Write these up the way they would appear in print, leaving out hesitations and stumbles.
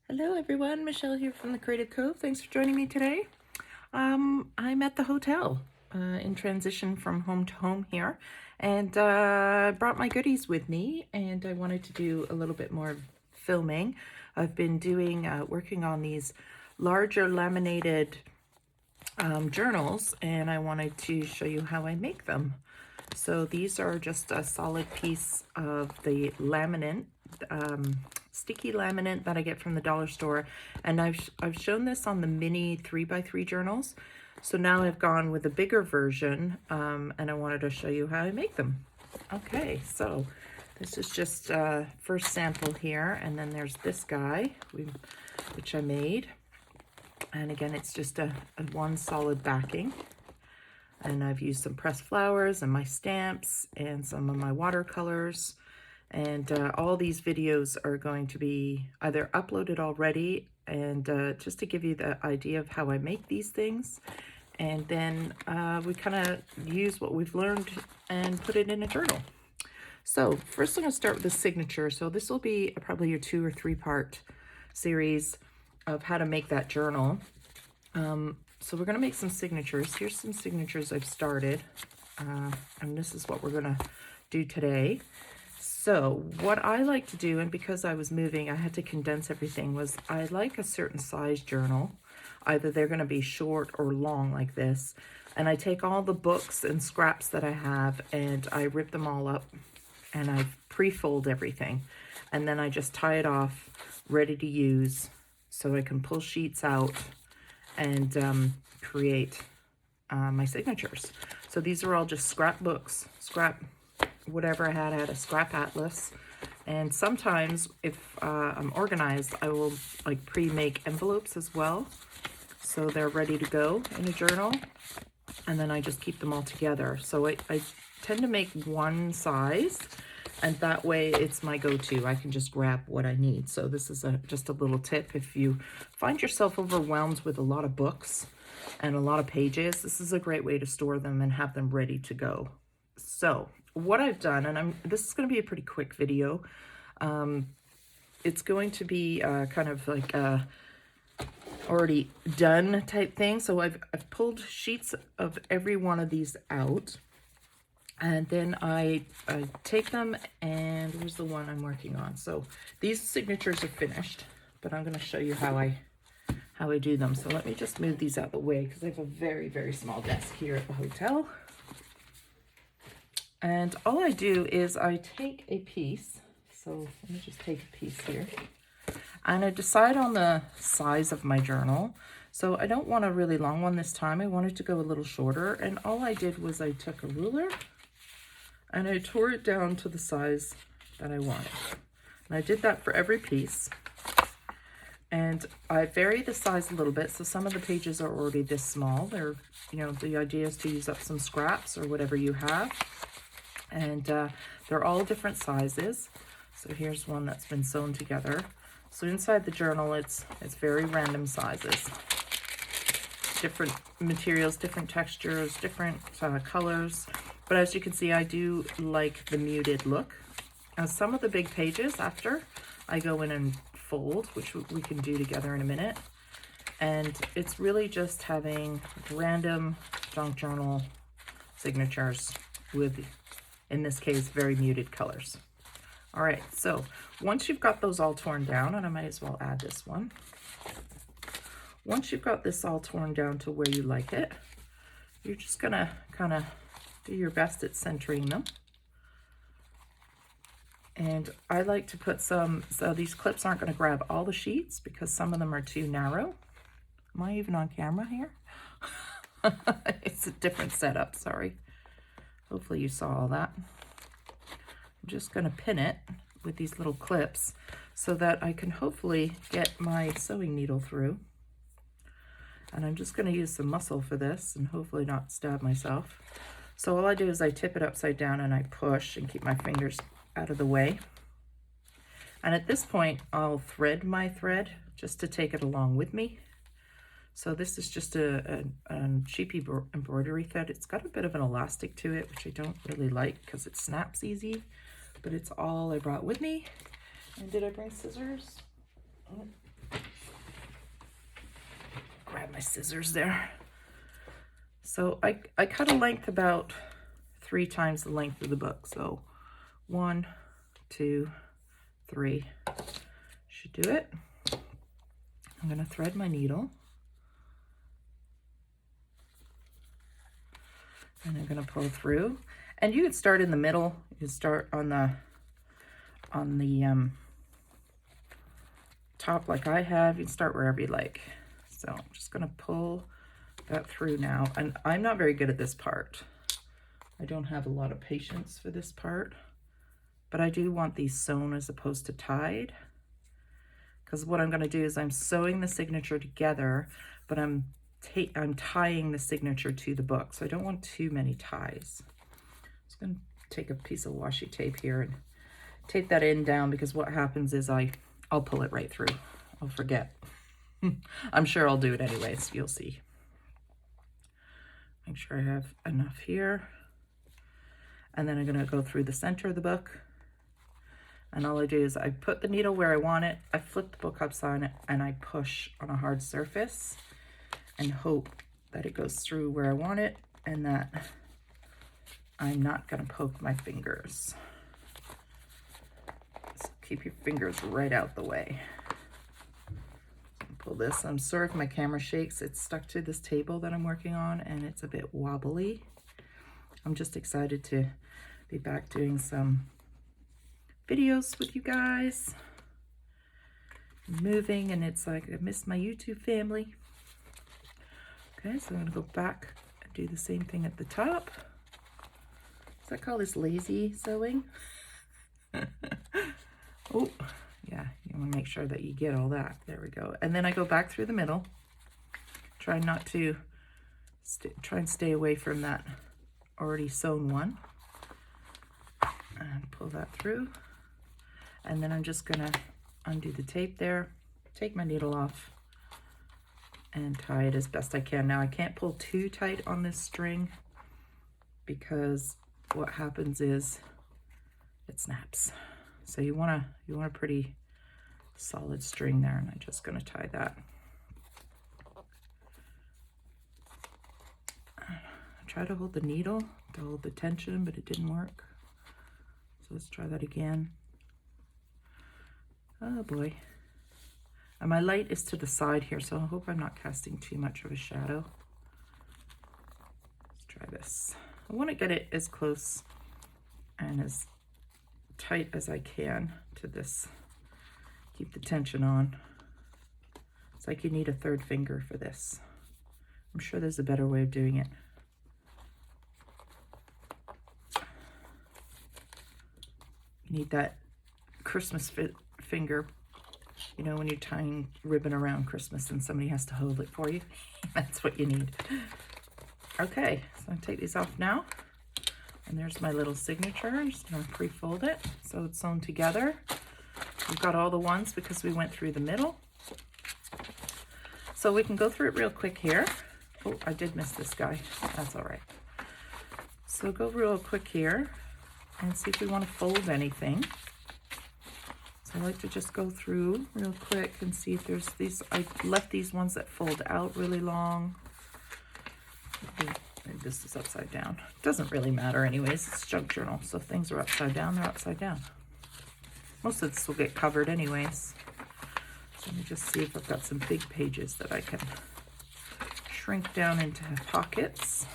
Hello everyone, Michelle here from the Creative Cove. Thanks for joining me today. I'm at the hotel in transition from home to home here, and I brought my goodies with me, and I wanted to do a little bit more filming. I've been doing working on these larger laminated journals, and I wanted to show you how I make them. So these are just a solid piece of the laminate, sticky laminate that I get from the dollar store, and I've shown this on the mini 3x3 journals. So now I've gone with a bigger version, and I wanted to show you how I make them. Okay, so this is just first sample here, and then there's this guy which I made, and again it's just a one solid backing. And I've used some pressed flowers and my stamps and some of my watercolors. And all these videos are going to be either uploaded already, and just to give you the idea of how I make these things. And then we kind of use what we've learned and put it in a journal. So first I'm going to start with the signature. So this will be probably your 2 or 3 part series of how to make that journal. So we're going to make some signatures. Here's some signatures I've started, and this is what we're going to do today. So what I like to do, and because I was moving, I had to condense everything, was I like a certain size journal. Either they're going to be short or long like this. And I take all the books and scraps that I have, and I rip them all up, and I pre-fold everything. And then I just tie it off, ready to use, so I can pull sheets out and create my signatures. So these are all just scrapbooks, whatever I had a scrap atlas. And sometimes if I'm organized, I will like pre-make envelopes as well, so they're ready to go in a journal, and then I just keep them all together. So I tend to make one size, and that way it's my go-to. I can just grab what I need. So this is just a little tip. If you find yourself overwhelmed with a lot of books and a lot of pages, this is a great way to store them and have them ready to go. So what I've done, and this is going to be a pretty quick video. It's going to be kind of like a already done type thing. So I've pulled sheets of every one of these out. And then I take them, and here's the one I'm working on. So these signatures are finished, but I'm going to show you how I do them. So let me just move these out of the way, because I have a very, very small desk here at the hotel. And all I do is I take a piece. So let me just take a piece here. And I decide on the size of my journal. So I don't want a really long one this time. I wanted to go a little shorter. And all I did was I took a ruler, and I tore it down to the size that I wanted. And I did that for every piece. And I vary the size a little bit. So some of the pages are already this small. They're, you know, the idea is to use up some scraps or whatever you have. And they're all different sizes. So here's one that's been sewn together. So inside the journal, it's very random sizes. Different materials, different textures, different colors. But as you can see, I do like the muted look. Some of the big pages after, I go in and fold, which we can do together in a minute. And it's really just having random junk journal signatures with, in this case, very muted colors. All right, so once you've got those all torn down, and I might as well add this one. Once you've got this all torn down to where you like it, you're just gonna kind of do your best at centering them. And I like to put some, so these clips aren't going to grab all the sheets because some of them are too narrow. Am I even on camera here? It's a different setup, sorry. Hopefully you saw all that. I'm just going to pin it with these little clips so that I can hopefully get my sewing needle through. And I'm just going to use some muscle for this and hopefully not stab myself. So all I do is I tip it upside down and I push and keep my fingers out of the way. And at this point, I'll thread my thread just to take it along with me. So this is just a cheap embroidery thread. It's got a bit of an elastic to it, which I don't really like because it snaps easy, but it's all I brought with me. And did I bring scissors? Oh, my scissors there. So I cut a length about 3 times the length of the book. So 1, 2, 3 should do it. I'm going to thread my needle. And I'm going to pull through. And you can start in the middle. You can start on the top like I have. You can start wherever you like. So I'm just going to pull that through now. And I'm not very good at this part. I don't have a lot of patience for this part. But I do want these sewn as opposed to tied. Because what I'm going to do is I'm sewing the signature together, but I'm tying the signature to the book. So I don't want too many ties. I'm just going to take a piece of washi tape here and tape that end down, because what happens is I'll pull it right through. I'll forget. I'm sure I'll do it anyways. You'll see. Make sure I have enough here. And then I'm going to go through the center of the book. And all I do is I put the needle where I want it, I flip the book upside and I push on a hard surface and hope that it goes through where I want it and that I'm not going to poke my fingers. So keep your fingers right out the way. Pull this. I'm sorry if my camera shakes. It's stuck to this table that I'm working on and it's a bit wobbly. I'm just excited to be back doing some videos with you guys, moving, and it's like I miss my YouTube family. Okay, so I'm gonna go back and do the same thing at the top. Does that call this lazy sewing? Oh, yeah, you want to make sure that you get all that. There we go. And then I go back through the middle. Try not to try and stay away from that already sewn one, and pull that through. And then I'm just gonna undo the tape there, take my needle off, and tie it as best I can. Now I can't pull too tight on this string because what happens is it snaps. So you want a pretty solid string there, and I'm just gonna tie that. I tried to hold the needle to hold the tension, but it didn't work. So let's try that again. Oh boy. And my light is to the side here, so I hope I'm not casting too much of a shadow. Let's try this. I want to get it as close and as tight as I can to this. Keep the tension on. It's like you need a third finger for this. I'm sure there's a better way of doing it. You need that Christmas finger, you know, when you're tying ribbon around Christmas and somebody has to hold it for you. That's what you need. Okay, so I'm gonna take these off now. And there's my little signature. I'm just gonna pre-fold it so it's sewn together. We've got all the ones because we went through the middle. So we can go through it real quick here. Oh, I did miss this guy. That's all right. So go real quick here and see if we want to fold anything. So I like to just go through real quick and see if there's these. I left these ones that fold out really long. Maybe this is upside down. Doesn't really matter anyways. It's junk journal, so if things are upside down, they're upside down. Most of this will get covered anyways. So let me just see if I've got some big pages that I can shrink down into pockets.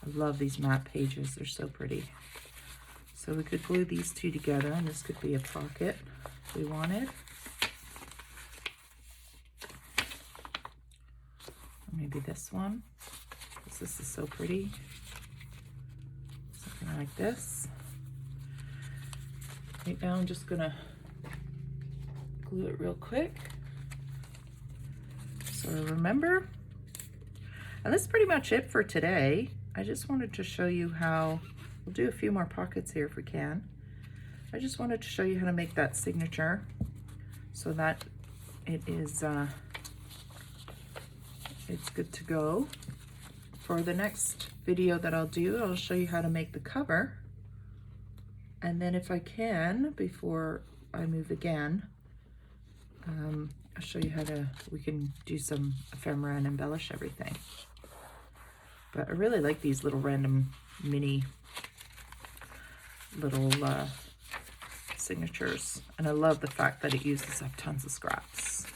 I love these map pages. They're so pretty. So we could glue these two together, and this could be a pocket if we wanted. Or maybe this one, because this is so pretty. Something like this. Right now I'm just gonna glue it real quick so I remember. And that's pretty much it for today. I just wanted to show you how, we'll do a few more pockets here if we can. I just wanted to show you how to make that signature so that it is, it's good to go. For the next video that I'll do, I'll show you how to make the cover. And then if I can, before I move again, I'll show you how we can do some ephemera and embellish everything. But I really like these little random mini little signatures. And I love the fact that it uses up tons of scraps.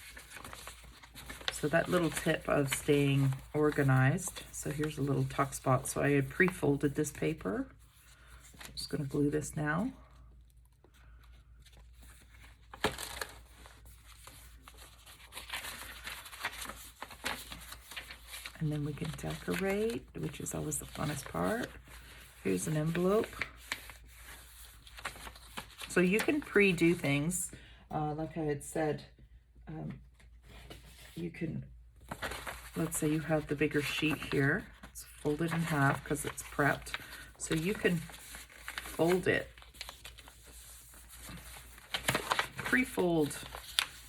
So that little tip of staying organized. So here's a little tuck spot. So I had pre-folded this paper. I'm just going to glue this now. And then we can decorate, which is always the funnest part. Here's an envelope. So you can pre-do things. Like I had said, you can, let's say you have the bigger sheet here. It's folded in half because it's prepped. So you can fold it, pre-fold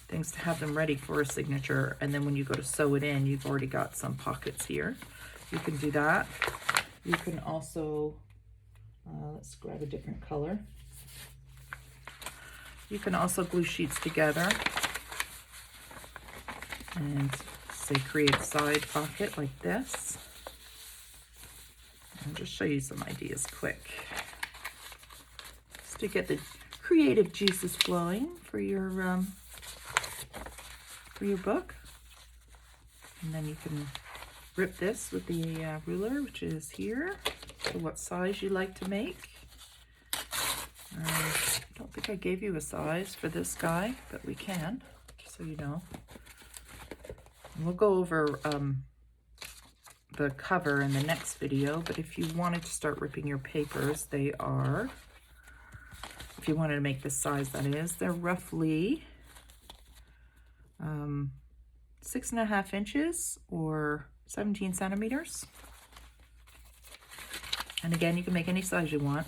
things to have them ready for a signature, and then when you go to sew it in, you've already got some pockets here. You can do that. You can also, let's grab a different color. You can also glue sheets together and say create a side pocket like this. I'll just show you some ideas quick, just to get the creative juices flowing for your book. And then you can rip this with the ruler, which is here, to what size you like to make. I don't think I gave you a size for this guy, but we can, just so you know. And we'll go over the cover in the next video, but if you wanted to start ripping your papers, they are, if you wanted to make this size, that is, they're roughly 6.5 inches or 17 centimeters. And again, you can make any size you want.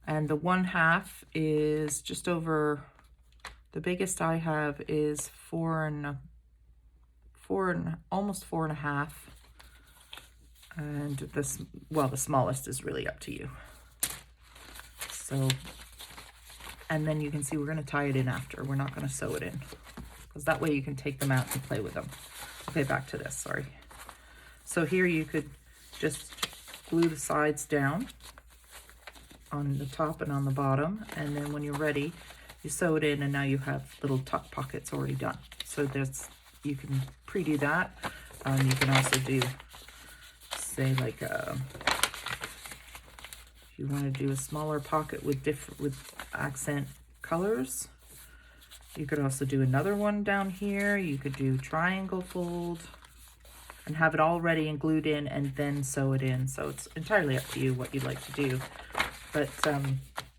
And the 1/2 is just over, the biggest I have is almost 4.5. And this, well, the smallest is really up to you. So, and then you can see we're going to tie it in after. We're not going to sew it in, because that way you can take them out and play with them. Okay, back to this, sorry. So here you could just glue the sides down on the top and on the bottom, and then when you're ready, you sew it in, and now you have little tuck pockets already done. So there's, you can pre-do that. You can also do, say, like if you want to do a smaller pocket with accent colors. You could also do another one down here. You could do triangle fold and have it all ready and glued in and then sew it in. So it's entirely up to you what you'd like to do. But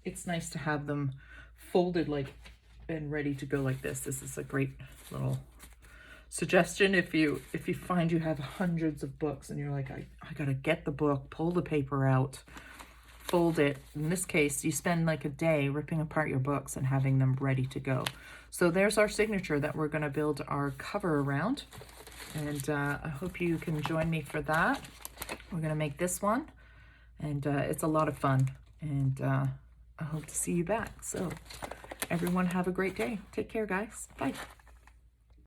it's nice to have them folded like and ready to go like this. This is a great little suggestion if you find you have hundreds of books and you're like, I gotta get the book, pull the paper out, fold it. In this case, you spend like a day ripping apart your books and having them ready to go. So there's our signature that we're going to build our cover around. And I hope you can join me for that. We're going to make this one. And it's a lot of fun. And I hope to see you back. So everyone have a great day. Take care, guys. Bye.